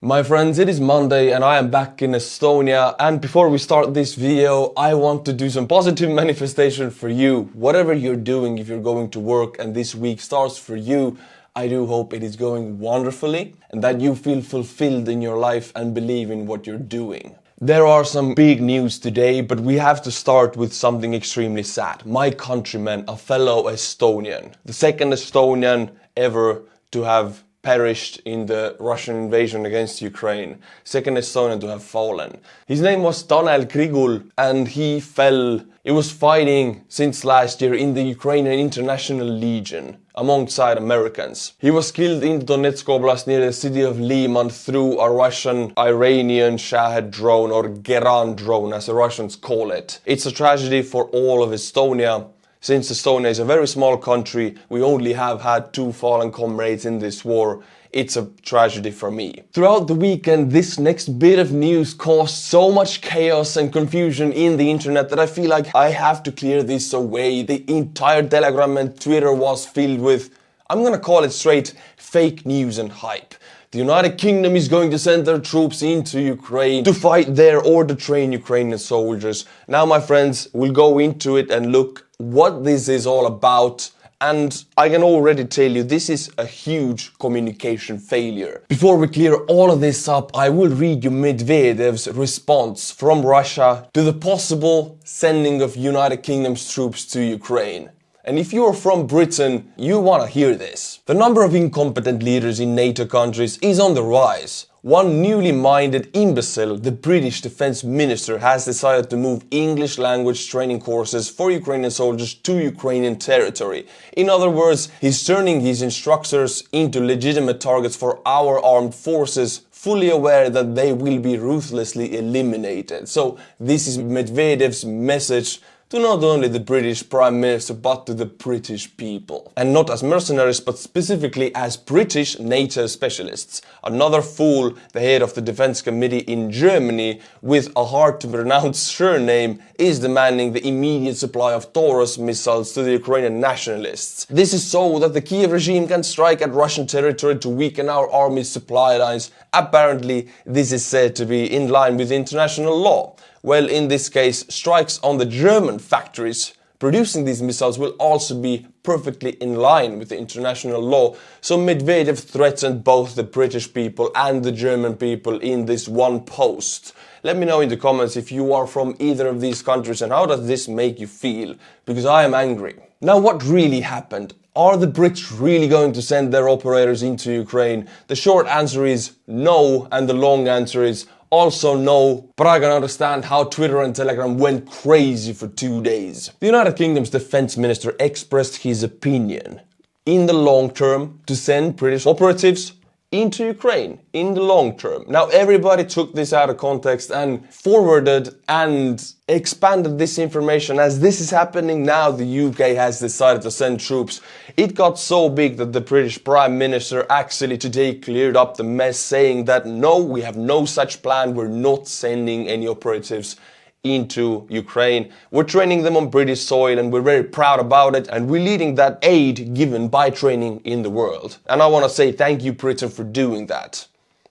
My friends, it is Monday and I am back in Estonia, and before we start this video I want to do some positive manifestation for you. Whatever you're doing, if you're going to work and this week starts for you, I do hope it is going wonderfully and that you feel fulfilled in your life and believe in what you're doing. There are some big news today, but we have to start with something extremely sad. My countryman, a fellow Estonian, the second Estonian ever to have perished in the Russian invasion against Ukraine, second Estonian to have fallen. His name was Tanel Grigul and he fell. He was fighting since last year in the Ukrainian International Legion alongside Americans. He was killed in Donetsk Oblast near the city of Liman through a Russian Iranian Shahed drone, or Geran drone as the Russians call it. It's a tragedy for all of Estonia. Since Estonia is a very small country, we only have had 2 fallen comrades in this war. It's a tragedy for me. Throughout the weekend, this next bit of news caused so much chaos and confusion in the internet that I feel like I have to clear this away. The entire Telegram and Twitter was filled with, I'm gonna call it straight, fake news and hype. The United Kingdom is going to send their troops into Ukraine to fight there or to train Ukrainian soldiers. Now, my friends, we'll go into it and look what this is all about. And I can already tell you this is a huge communication failure. Before we clear all of this up, I will read you Medvedev's response from Russia to the possible sending of United Kingdom's troops to Ukraine. And if you're from Britain, you want to hear this. The number of incompetent leaders in NATO countries is on the rise. One newly minded imbecile, the British Defence Minister, has decided to move English language training courses for Ukrainian soldiers to Ukrainian territory. In other words, he's turning his instructors into legitimate targets for our armed forces, fully aware that they will be ruthlessly eliminated. So this is Medvedev's message to not only the British Prime Minister but to the British people. And not as mercenaries but specifically as British NATO specialists. Another fool, the head of the Defense Committee in Germany with a hard to pronounce surname, is demanding the immediate supply of Taurus missiles to the Ukrainian nationalists. This is so that the Kiev regime can strike at Russian territory to weaken our army's supply lines. Apparently this is said to be in line with international law. Well, in this case, strikes on the German factories producing these missiles will also be perfectly in line with the international law. So Medvedev threatened both the British people and the German people in this one post. Let me know in the comments if you are from either of these countries and how does this make you feel, because I am angry. Now, what really happened? Are the Brits really going to send their operators into Ukraine? The short answer is no, and the long answer is also no, but I can understand how Twitter and Telegram went crazy for 2 days. The United Kingdom's defense minister expressed his opinion in the long term to send British operatives into Ukraine in the long term. Now everybody took this out of context and forwarded and expanded this information. As this is happening now, the UK has decided to send troops. It got so big that the British Prime Minister actually today cleared up the mess, saying that no, we have no such plan, we're not sending any operatives into Ukraine. We're training them on British soil and we're very proud about it, and we're leading that aid given by training in the world. And I want to say thank you, Britain, for doing that.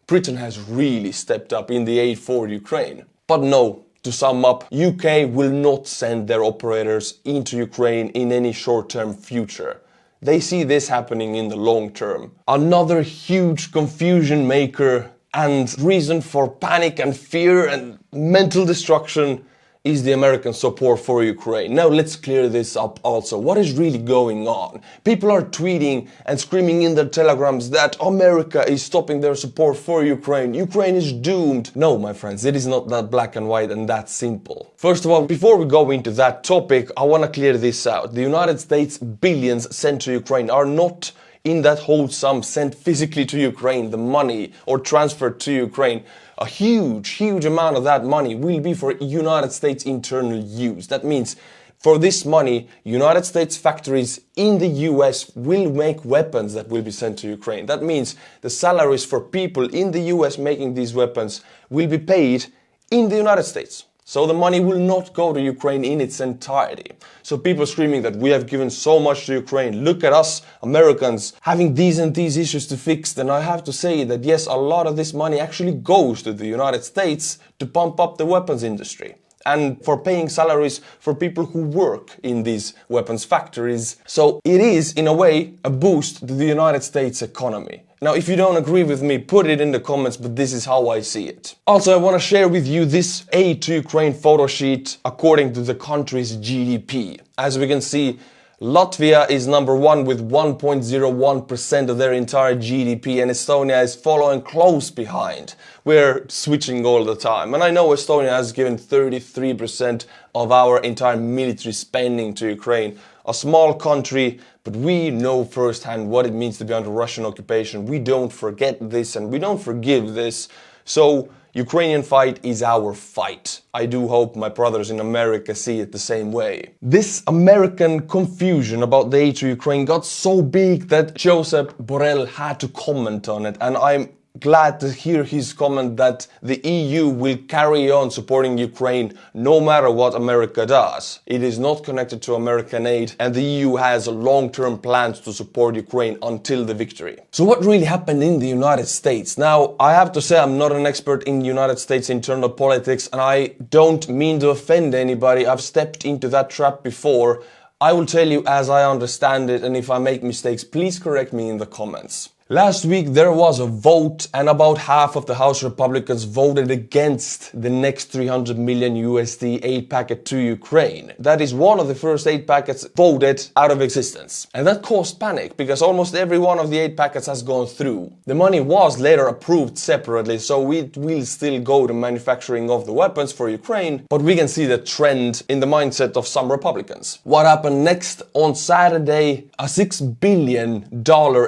Britain has really stepped up in the aid for Ukraine. But no, to sum up, UK will not send their operators into Ukraine in any short-term future. They see this happening in the long term. Another huge confusion maker and reason for panic and fear and mental destruction is the American support for Ukraine. Now let's clear this up also. What is really going on? People are tweeting and screaming in their telegrams that America is stopping their support for Ukraine. Ukraine is doomed. No, my friends, it is not that black and white and that simple. First of all, before we go into that topic, I want to clear this out. The United States billions sent to Ukraine are not in that whole sum sent physically to Ukraine, the money, or transferred to Ukraine. A huge amount of that money will be for United States internal use. That means for this money, United States factories in the US will make weapons that will be sent to Ukraine. That means the salaries for people in the US making these weapons will be paid in the United States. So the money will not go to Ukraine in its entirety. So people screaming that we have given so much to Ukraine, look at us Americans having these and these issues to fix, then I have to say that yes, a lot of this money actually goes to the United States to pump up the weapons industry and for paying salaries for people who work in these weapons factories. So it is, in a way, a boost to the United States economy. Now, if you don't agree with me, put it in the comments, but this is how I see it. Also, I want to share with you this aid to Ukraine photo sheet according to the country's GDP. As we can see, Latvia is number one with 1.01% of their entire GDP, and Estonia is following close behind. We're switching all the time. And I know Estonia has given 33% of our entire military spending to Ukraine. A small country, but we know firsthand what it means to be under Russian occupation. We don't forget this and we don't forgive this. So Ukrainian fight is our fight. I do hope my brothers in America see it the same way. This American confusion about the aid to Ukraine got so big that Joseph Borrell had to comment on it, and I'm glad to hear his comment that the EU will carry on supporting Ukraine no matter what America does. It is not connected to American aid, and the EU has long-term plans to support Ukraine until the victory. So what really happened in the United States? Now, I have to say I'm not an expert in United States internal politics, and I don't mean to offend anybody. I've stepped into that trap before. I will tell you as I understand it, and if I make mistakes, please correct me in the comments. Last week there was a vote, and about half of the House Republicans voted against the next 300 million USD aid packet to Ukraine. That is one of the first aid packets voted out of existence. And that caused panic because almost every one of the aid packets has gone through. The money was later approved separately, so it will still go to manufacturing of the weapons for Ukraine, but we can see the trend in the mindset of some Republicans. What happened next? On Saturday, a $6 billion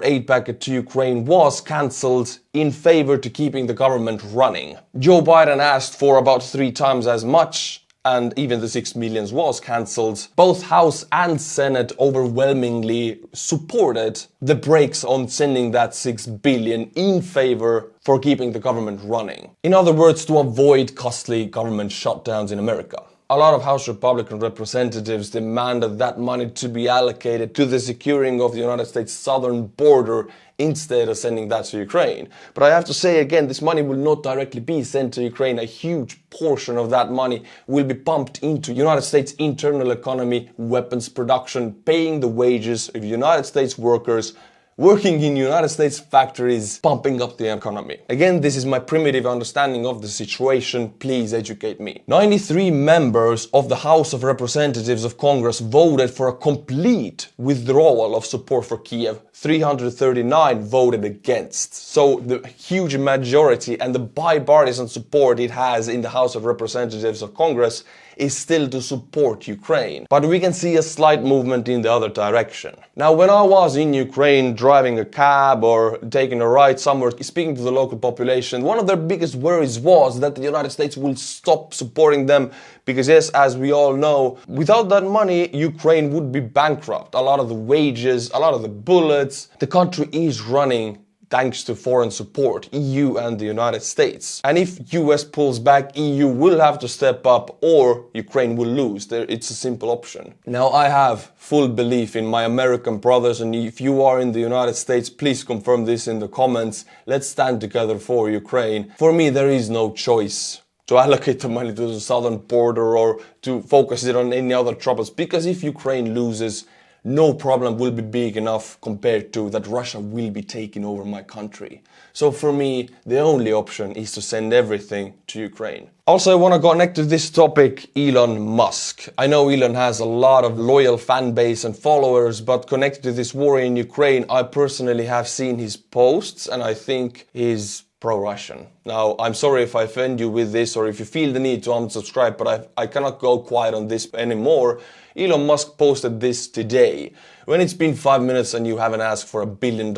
aid packet to Ukraine was cancelled in favor to keeping the government running. Joe Biden asked for about 3 times as much, and even the 6 million was cancelled. Both House and Senate overwhelmingly supported the brakes on sending that 6 billion in favor for keeping the government running. In other words, to avoid costly government shutdowns in America. A lot of House Republican representatives demanded that money to be allocated to the securing of the United States southern border instead of sending that to Ukraine. But I have to say again, this money will not directly be sent to Ukraine. A huge portion of that money will be pumped into United States internal economy, weapons production, paying the wages of United States workers working in United States factories, pumping up the economy. Again, this is my primitive understanding of the situation. Please educate me. 93 members of the House of Representatives of Congress voted for a complete withdrawal of support for Kiev. 339 voted against. So the huge majority and the bipartisan support it has in the House of Representatives of Congress is still to support Ukraine. But we can see a slight movement in the other direction. Now, when I was in Ukraine driving a cab or taking a ride somewhere, speaking to the local population, one of their biggest worries was that the United States will stop supporting them because, yes, as we all know, without that money, Ukraine would be bankrupt. A lot of the wages, a lot of the bullets, the country is running thanks to foreign support, EU and the United States. And if US pulls back, EU will have to step up or Ukraine will lose. It's a simple option. Now, I have full belief in my American brothers, and if you are in the United States, please confirm this in the comments. Let's stand together for Ukraine. For me, there is no choice to allocate the money to the southern border or to focus it on any other troubles, because if Ukraine loses, no problem will be big enough compared to that Russia will be taking over my country. So for me, the only option is to send everything to Ukraine. Also, I want to connect to this topic, Elon Musk. I know Elon has a lot of loyal fan base and followers, but connected to this war in Ukraine, I personally have seen his posts and I think he's pro-Russian. Now, I'm sorry if I offend you with this or if you feel the need to unsubscribe, but I cannot go quiet on this anymore. Elon Musk posted this today, when it's been 5 minutes and you haven't asked for $1 billion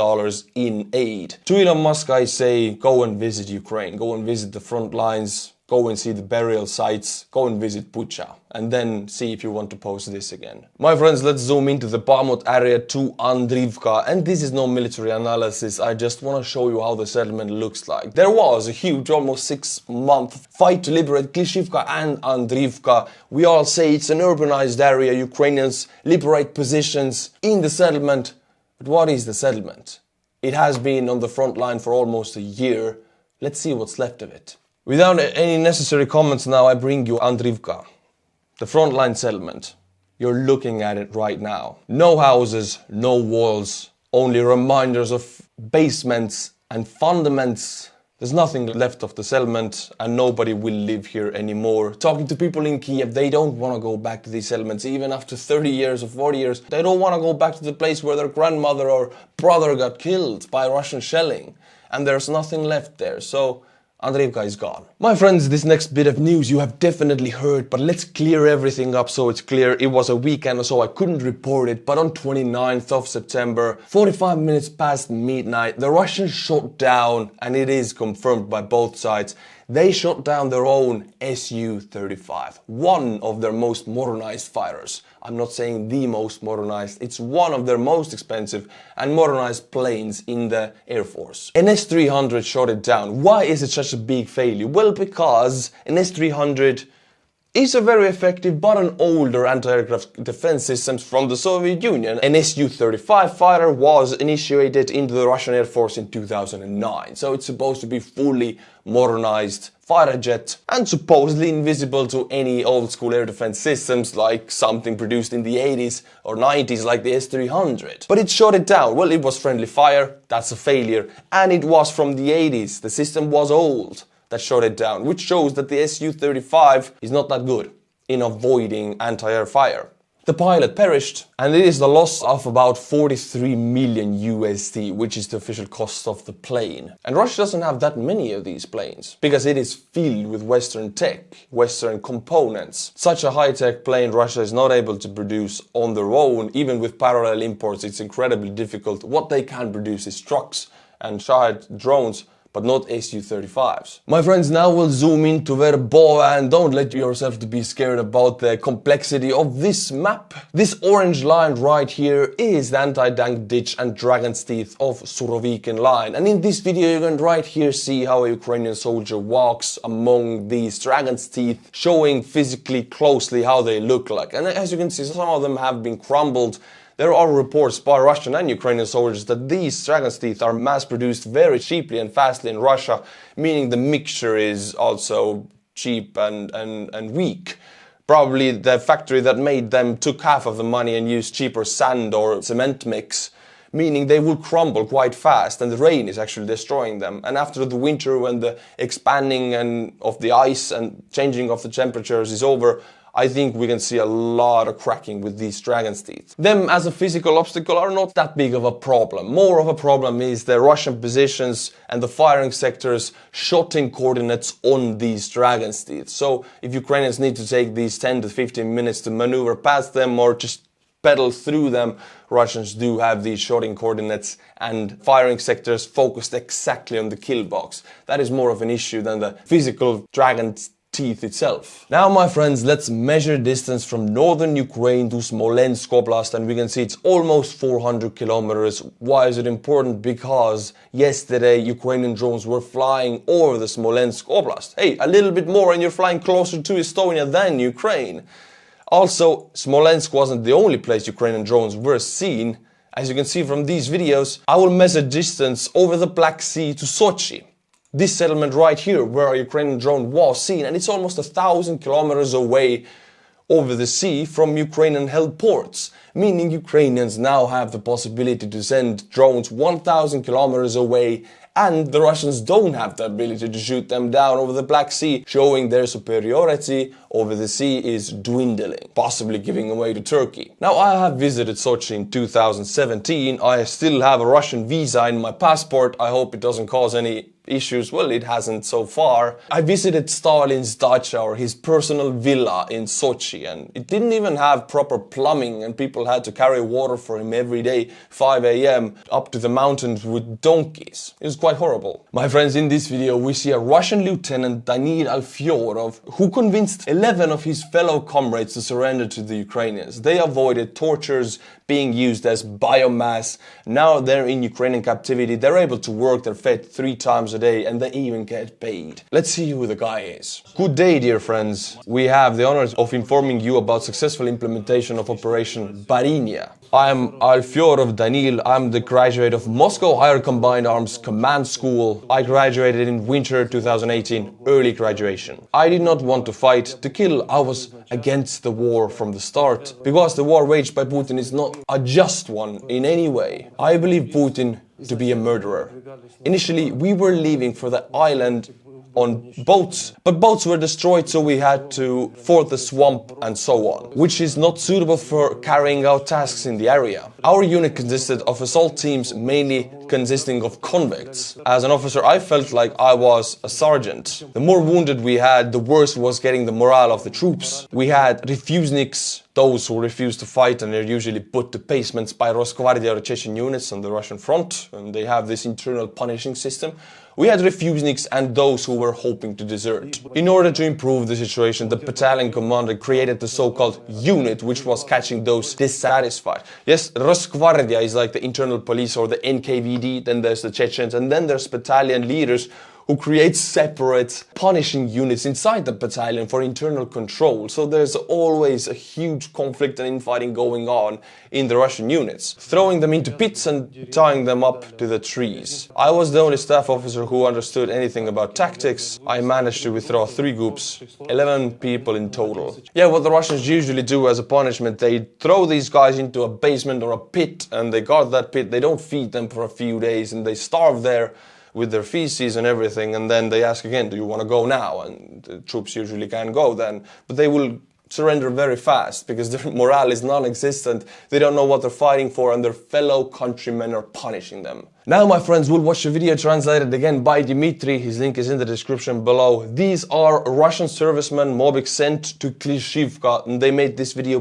in aid. To Elon Musk, I say, go and visit Ukraine, go and visit the front lines, go and see the burial sites, go and visit Bucha, and then see if you want to post this again. My friends, let's zoom into the Bakhmut area to Andriivka, and this is no military analysis, I just want to show you how the settlement looks like. There was a huge, almost 6-month fight to liberate Klishivka and Andriivka. We all say it's an urbanized area, Ukrainians liberate positions in the settlement. But what is the settlement? It has been on the front line for almost a year. Let's see what's left of it. Without any necessary comments now, I bring you Andriivka, the frontline settlement. You're looking at it right now. No houses, no walls, only reminders of basements and fundaments. There's nothing left of the settlement and nobody will live here anymore. Talking to people in Kiev, they don't want to go back to these settlements even after 30 years or 40 years. They don't want to go back to the place where their grandmother or brother got killed by Russian shelling. And there's nothing left there. So Andriivka is gone. My friends, this next bit of news you have definitely heard, but let's clear everything up so it's clear. It was a weekend, so I couldn't report it, but on 29th of September, 45 minutes past midnight, the Russians shot down, and it is confirmed by both sides, they shot down their own Su-35, one of their most modernized fighters. I'm not saying the most modernized, it's one of their most expensive and modernized planes in the Air Force. An S-300 shot it down. Why is it such a big failure? Well, because an S-300 is a very effective but an older anti-aircraft defense system from the Soviet Union. An Su-35 fighter was initiated into the Russian Air Force in 2009, so it's supposed to be fully modernized fighter jet and supposedly invisible to any old school air defense systems like something produced in the 80s or 90s like the S-300. But it shot it down. Well, it was friendly fire, that's a failure, and it was from the 80s, the system was old. That shot it down, which shows that the Su-35 is not that good in avoiding anti-air fire. The pilot perished, and it is the loss of about 43 million USD, which is the official cost of the plane. And Russia doesn't have that many of these planes, because it is filled with Western tech, Western components. Such a high-tech plane Russia is not able to produce on their own, even with parallel imports, it's incredibly difficult. What they can produce is trucks and Shahed drones, but not Su-35s. My friends, now we'll zoom into Verboa, and don't let yourself to be scared about the complexity of this map. This orange line right here is the anti-tank ditch and Dragon's Teeth of Surovikin line. And in this video you can right here see how a Ukrainian soldier walks among these Dragon's Teeth, showing physically closely how they look like. And as you can see, some of them have been crumbled. There are reports by Russian and Ukrainian soldiers that these Dragon's Teeth are mass-produced very cheaply and fastly in Russia, meaning the mixture is also cheap and weak. Probably the factory that made them took half of the money and used cheaper sand or cement mix, meaning they will crumble quite fast, and the rain is actually destroying them. And after the winter, when the expanding of the ice and changing of the temperatures is over, I think we can see a lot of cracking with these Dragon's Teeth. Them as a physical obstacle are not that big of a problem. More of a problem is the Russian positions and the firing sectors shooting coordinates on these Dragon's Teeth. So if Ukrainians need to take these 10 to 15 minutes to maneuver past them or just pedal through them, Russians do have these shooting coordinates and firing sectors focused exactly on the kill box. That is more of an issue than the physical Dragon's Teeth itself. Now, my friends, let's measure distance from northern Ukraine to Smolensk Oblast, and we can see it's almost 400 kilometers. Why is it important? Because yesterday Ukrainian drones were flying over the Smolensk Oblast. Hey, a little bit more and you're flying closer to Estonia than Ukraine. Also, Smolensk wasn't the only place Ukrainian drones were seen. As you can see from these videos, I will measure distance over the Black Sea to Sochi. This settlement right here, where a Ukrainian drone was seen, and it's almost 1,000 kilometers away over the sea from Ukrainian-held ports, meaning Ukrainians now have the possibility to send drones 1,000 kilometers away, and the Russians don't have the ability to shoot them down over the Black Sea, showing their superiority over the sea is dwindling, possibly giving away to Turkey. Now, I have visited Sochi in 2017, I still have a Russian visa in my passport, I hope it doesn't cause any issues? Well, it hasn't so far. I visited Stalin's dacha, or his personal villa in Sochi, and it didn't even have proper plumbing, and people had to carry water for him every day, 5 a.m. up to the mountains with donkeys. It was quite horrible. My friends, in this video we see a Russian lieutenant, Danil Alfyorov, who convinced 11 of his fellow comrades to surrender to the Ukrainians. They avoided tortures, being used as biomass. Now they're in Ukrainian captivity, they're able to work, they're fed 3 times a day, and they even get paid. Let's see who the guy is. Good day, dear friends. We have the honor of informing you about successful implementation of Operation Barinia. I am Alfyorov Danil. I'm the graduate of Moscow Higher Combined Arms Command School. I graduated in winter 2018, early graduation. I did not want to fight, to kill. I was against the war from the start, because the war waged by Putin is not a just one in any way. I believe Putin to be a murderer. Initially, we were leaving for the island on boats, but boats were destroyed, so we had to ford the swamp and so on, which is not suitable for carrying out tasks in the area. Our unit consisted of assault teams, mainly consisting of convicts. As an officer, I felt like I was a sergeant. The more wounded we had, the worse was getting the morale of the troops. We had refuseniks, those who refuse to fight, and they're usually put to basements by Rosgvardia or Chechen units on the Russian front, and they have this internal punishing system. We had refuseniks and those who were hoping to desert. In order to improve the situation, the battalion commander created the so-called unit, which was catching those dissatisfied. Yes, Rosgvardia is like the internal police or the NKVD, then there's the Chechens, and then there's battalion leaders who create separate punishing units inside the battalion for internal control. So there's always a huge conflict and infighting going on in the Russian units, throwing them into pits and tying them up to the trees. I was the only staff officer who understood anything about tactics. I managed to withdraw 3 groups, 11 people in total. Yeah, what the Russians usually do as a punishment, they throw these guys into a basement or a pit, and they guard that pit. They don't feed them for a few days, and they starve there with their feces and everything, and then they ask again, do you want to go now? And the troops usually can go then, but they will surrender very fast because their morale is non-existent. They don't know what they're fighting for, and their fellow countrymen are punishing them. Now, my friends, we'll watch a video translated again by Dmitry. His link is in the description below. These are Russian servicemen Mobik sent to Klishivka, and they made this video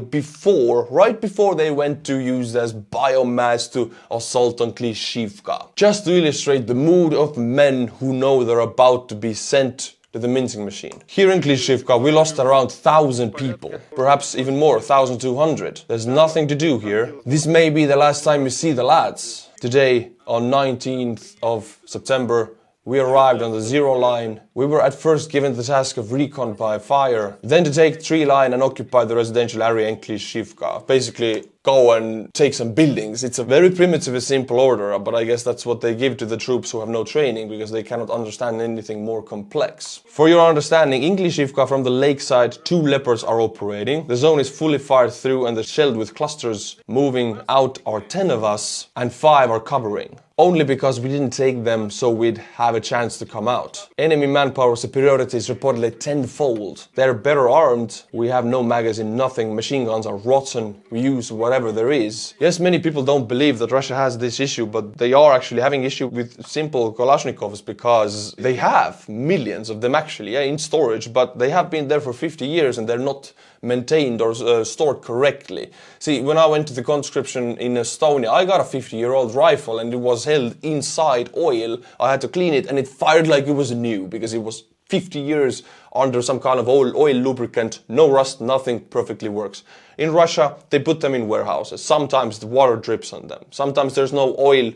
right before they went to use as biomass to assault on Klishivka. Just to illustrate the mood of men who know they're about to be sent to the mincing machine. Here in Klishivka, we lost around 1,000 people, perhaps even more, 1,200. There's nothing to do here. This may be the last time you see the lads. Today, on 19th of September, we arrived on the 0 line. We were at first given the task of recon by fire, then to take 3 line and occupy the residential area in Klishivka. Basically, go and take some buildings. It's a very primitive and simple order, but I guess that's what they give to the troops who have no training, because they cannot understand anything more complex. For your understanding, in Klishivka from the lakeside, 2 leopards are operating. The zone is fully fired through and the shelled with clusters. Moving out are 10 of us and 5 are covering. Only because we didn't take them so we'd have a chance to come out. Enemy manpower superiority is reportedly 10-fold. They're better armed. We have no magazine, nothing. Machine guns are rotten. We use whatever there is. Yes, many people don't believe that Russia has this issue, but they are actually having issue with simple Kalashnikovs, because they have millions of them actually in storage, but they have been there for 50 years and they're not maintained or stored correctly. See, when I went to the conscription in Estonia, I got a 50-year-old rifle and it was held inside oil. I had to clean it and it fired like it was new, because it was 50 years under some kind of oil lubricant, no rust, nothing, perfectly works. In Russia, they put them in warehouses. Sometimes the water drips on them. Sometimes there's no oil.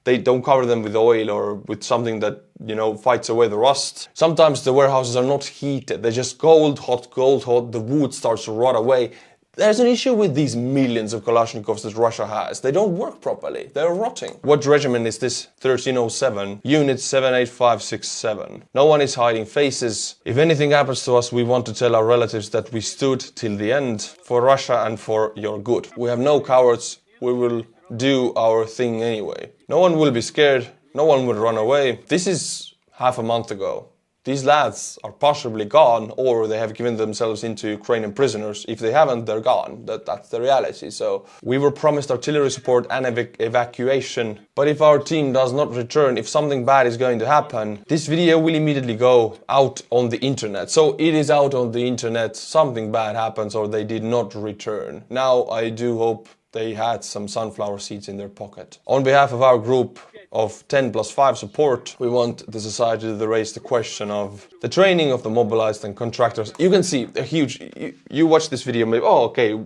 They don't cover them with oil or with something that, you know, fights away the rust. Sometimes the warehouses are not heated. They're just cold hot. The wood starts to rot away. There's an issue with these millions of Kalashnikovs that Russia has. They don't work properly. They're rotting. What regiment is this? 1307. Unit 78567. No one is hiding faces. If anything happens to us, we want to tell our relatives that we stood till the end for Russia and for your good. We have no cowards. We will do our thing anyway. No one will be scared. No one will run away. This is half a month ago. these lads are possibly gone, or they have given themselves into Ukrainian prisoners. If they haven't, they're gone. That's the reality. So we were promised artillery support and evacuation. But if our team does not return, if something bad is going to happen, this video will immediately go out on the internet. So it is out on the internet, something bad happens or they did not return. Now I do hope they had some sunflower seeds in their pocket. On behalf of our group of 10+5 support, we want the society to raise the question of the training of the mobilized and contractors. You can see a huge, you watch this video, maybe, oh, okay,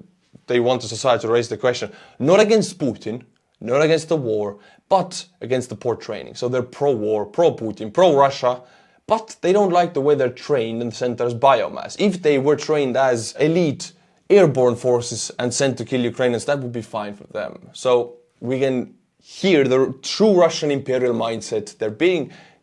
they want the society to raise the question, not against Putin, not against the war, but against the poor training. So they're pro-war, pro-Putin, pro-Russia, but they don't like the way they're trained and sent as biomass. If they were trained as elite airborne forces and sent to kill Ukrainians, that would be fine for them. So we can hear the true Russian imperial mindset. They're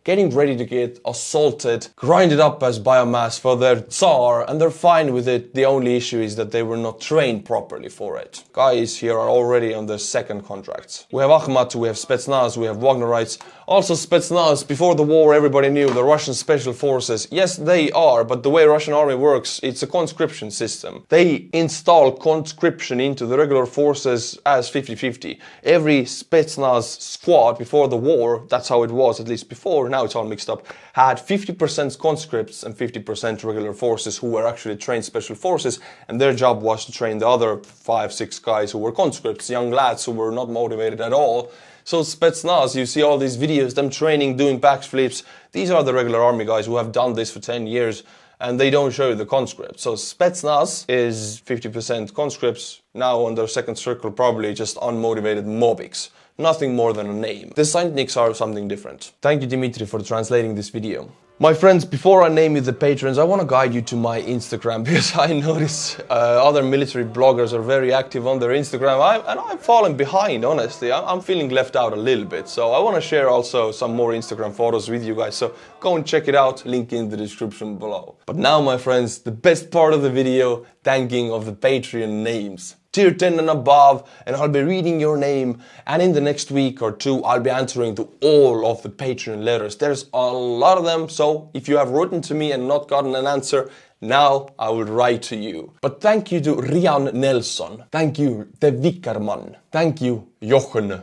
getting ready to get assaulted, grinded up as biomass for their Tsar, and they're fine with it. The only issue is that they were not trained properly for it. Guys here are already on their second contracts. We have Akhmat, we have Spetsnaz, we have Wagnerites. Also Spetsnaz, before the war everybody knew the Russian special forces. Yes, they are, but the way Russian army works, it's a conscription system. They install conscription into the regular forces as 50-50. Every Spetsnaz squad before the war, that's how it was at least before, now it's all mixed up, had 50% conscripts and 50% regular forces who were actually trained special forces, and their job was to train the other 5-6 guys who were conscripts, young lads who were not motivated at all. So Spetsnaz, you see all these videos, them training, doing backflips. These are the regular army guys who have done this for 10 years and they don't show you the conscripts. So Spetsnaz is 50% conscripts, now on their second circle probably just unmotivated mobiks. Nothing more than a name. The Saintniks are something different. Thank you Dimitri for translating this video. My friends, before I name you the patrons, I want to guide you to my Instagram because I notice other military bloggers are very active on their Instagram and I've fallen behind, honestly. I'm feeling left out a little bit. So I want to share also some more Instagram photos with you guys. So go and check it out, link in the description below. But now, my friends, the best part of the video, thanking of the Patreon names. Tier 10 and above, and I'll be reading your name, and in the next week or two I'll be answering to all of the Patreon letters. There's a lot of them, so if you have written to me and not gotten an answer, now I will write to you. But thank you to Rian Nelson, thank you De Vickerman, thank you Jochen,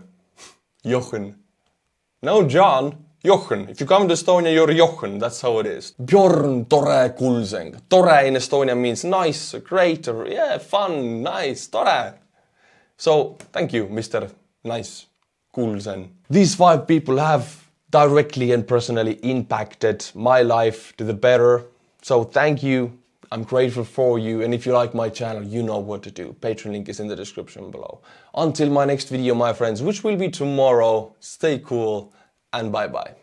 no John, Jochen. If you come to Estonia, you're Jochen. That's how it is. Bjorn Tore Kulseng. Tore in Estonia means nice, great, or yeah, fun, nice, Tore. So, thank you, Mr. Nice Kulsen. These 5 people have directly and personally impacted my life to the better. So, thank you. I'm grateful for you. And if you like my channel, you know what to do. Patreon link is in the description below. Until my next video, my friends, which will be tomorrow, stay cool. And bye-bye.